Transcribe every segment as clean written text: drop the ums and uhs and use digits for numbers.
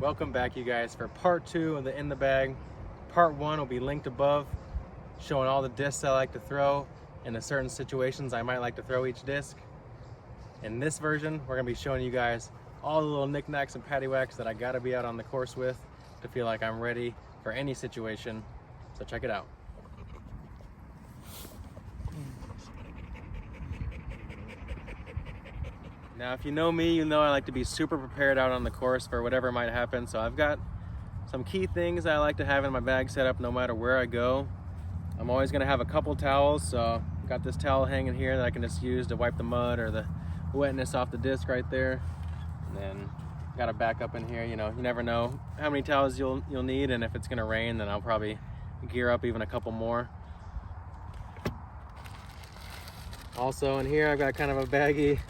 Welcome back, you guys, for part 2 of the In the Bag. Part 1 will be linked above, showing all the discs I like to throw and the certain situations I might like to throw each disc. In this version, we're gonna be showing you guys all the little knickknacks and paddywhacks that I gotta be out on the course with to feel like I'm ready for any situation. So check it out. Now, if you know me, you know I like to be super prepared out on the course for whatever might happen. So I've got some key things I like to have in my bag set up no matter where I go. I'm always gonna have a couple towels. So I've got this towel hanging here that I can just use to wipe the mud or the wetness off the disc right there. And then got a backup in here. You know, you never know how many towels you'll need, and if it's gonna rain, then I'll probably gear up even a couple more. Also in here, I've got kind of a baggie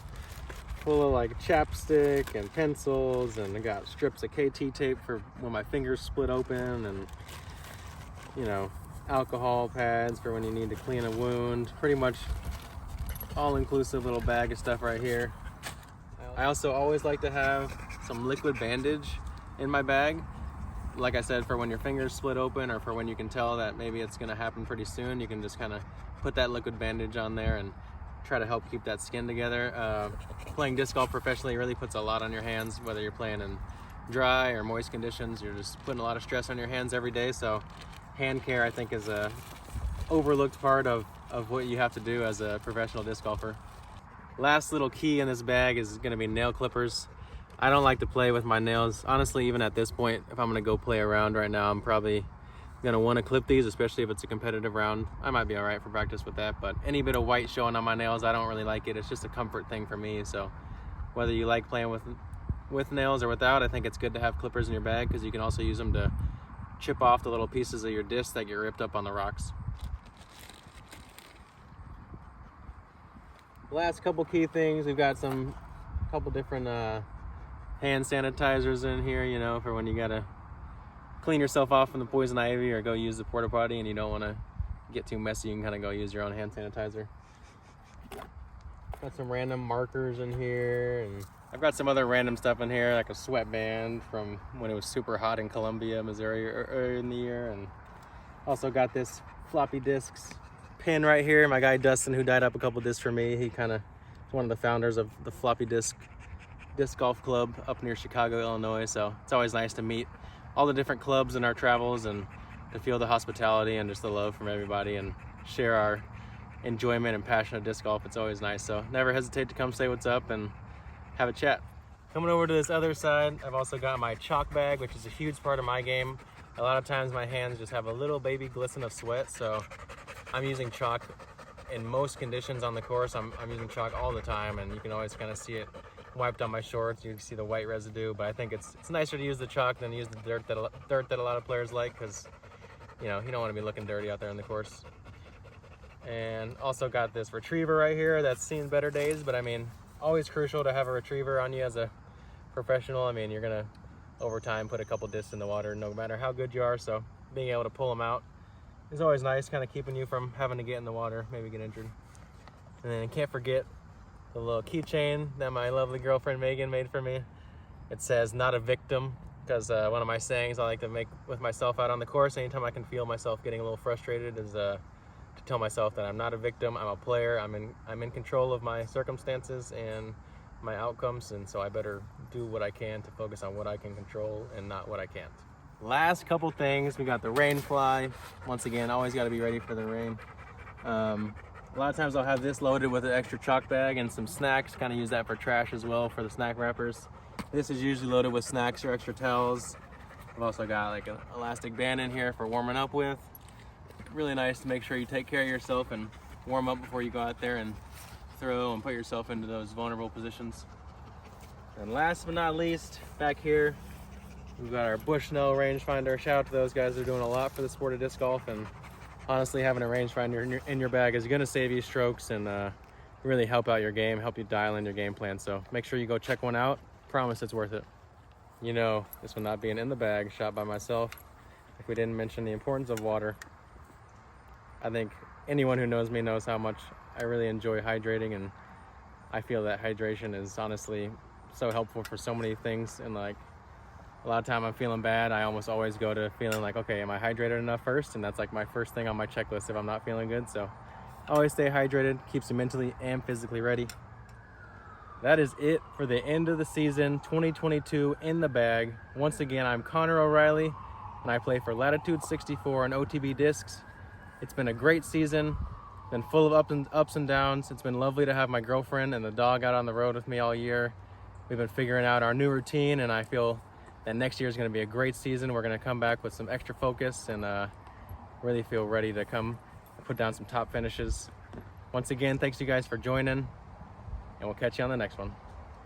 full of like chapstick and pencils, and I got strips of KT tape for when my fingers split open, and you know, alcohol pads for when you need to clean a wound. Pretty much all-inclusive little bag of stuff right here. I also always like to have some liquid bandage in my bag, like I said, for when your fingers split open or for when you can tell that maybe it's going to happen pretty soon. You can just kind of put that liquid bandage on there and try to help keep that skin together. Playing disc golf professionally really puts a lot on your hands, whether you're playing in dry or moist conditions. You're just putting a lot of stress on your hands every day, so hand care, I think, is a overlooked part of what you have to do as a professional disc golfer. Last little key in this bag is going to be nail clippers. I don't like to play with my nails. Honestly, even at this point, if I'm going to go play around right now, I'm probably gonna want to clip these, especially if it's a competitive round. I might be all right for practice with that, but any bit of white showing on my nails, I don't really like it. It's just a comfort thing for me. So whether you like playing with nails or without, I think it's good to have clippers in your bag because you can also use them to chip off the little pieces of your disc that get ripped up on the rocks. Last couple key things, we've got couple different hand sanitizers in here, you know, for when you gotta clean yourself off from the poison ivy or go use the porta potty and you don't want to get too messy. You can kind of go use your own hand sanitizer. Got some random markers in here, and I've got some other random stuff in here, like a sweatband from when it was super hot in Columbia, Missouri earlier in the year. And also got this floppy discs pin right here. My guy Dustin, who dyed up a couple discs for me, he kind of is one of the founders of the floppy disc golf club up near Chicago, Illinois. So it's always nice to meet all the different clubs in our travels and to feel the hospitality and just the love from everybody and share our enjoyment and passion of disc golf. It's always nice. So never hesitate to come say what's up and have a chat. Coming over to this other side, I've also got my chalk bag, which is a huge part of my game. A lot of times my hands just have a little baby glisten of sweat, so I'm using chalk in most conditions on the course. I'm using chalk all the time, and you can always kind of see it wiped on my shorts. You can see the white residue, but I think it's nicer to use the chalk than use the dirt that a lot of players like, because you know, you don't want to be looking dirty out there on the course. And also got this retriever right here that's seen better days, but I mean, always crucial to have a retriever on you as a professional. I mean, you're gonna over time put a couple discs in the water no matter how good you are, so being able to pull them out is always nice, kind of keeping you from having to get in the water, maybe get injured. And then can't forget the little keychain that my lovely girlfriend Megan made for me. It says "not a victim," because one of my sayings I like to make with myself out on the course anytime I can feel myself getting a little frustrated is to tell myself that I'm not a victim. I'm a player. I'm in control of my circumstances and my outcomes, and so I better do what I can to focus on what I can control and not what I can't. Last couple things, we got the rain fly. Once again, always got to be ready for the rain. A lot of times I'll have this loaded with an extra chalk bag and some snacks, kind of use that for trash as well for the snack wrappers. This is usually loaded with snacks or extra towels. I've also got like an elastic band in here for warming up with. Really nice to make sure you take care of yourself and warm up before you go out there and throw and put yourself into those vulnerable positions. And last but not least, back here, we've got our Bushnell rangefinder. Shout out to those guys. They're doing a lot for the sport of disc golf, and honestly, having a rangefinder in your bag is going to save you strokes and really help out your game, help you dial in your game plan. So make sure you go check one out. Promise it's worth it. You know, this would not be an In the Bag shot by myself if we didn't mention the importance of water. I think anyone who knows me knows how much I really enjoy hydrating, and I feel that hydration is honestly so helpful for so many things in like A lot of time I'm feeling bad, I almost always go to feeling like, okay, am I hydrated enough first? And that's like my first thing on my checklist if I'm not feeling good. So always stay hydrated, keeps you mentally and physically ready. That is it for the end of the season, 2022 in the bag. Once again, I'm Connor O'Reilly, and I play for Latitude 64 and OTB Discs. It's been a great season, been full of ups and downs. It's been lovely to have my girlfriend and the dog out on the road with me all year. We've been figuring out our new routine, and I feel that next year is going to be a great season. We're going to come back with some extra focus and really feel ready to come put down some top finishes. Once again, thanks you guys for joining, and we'll catch you on the next one.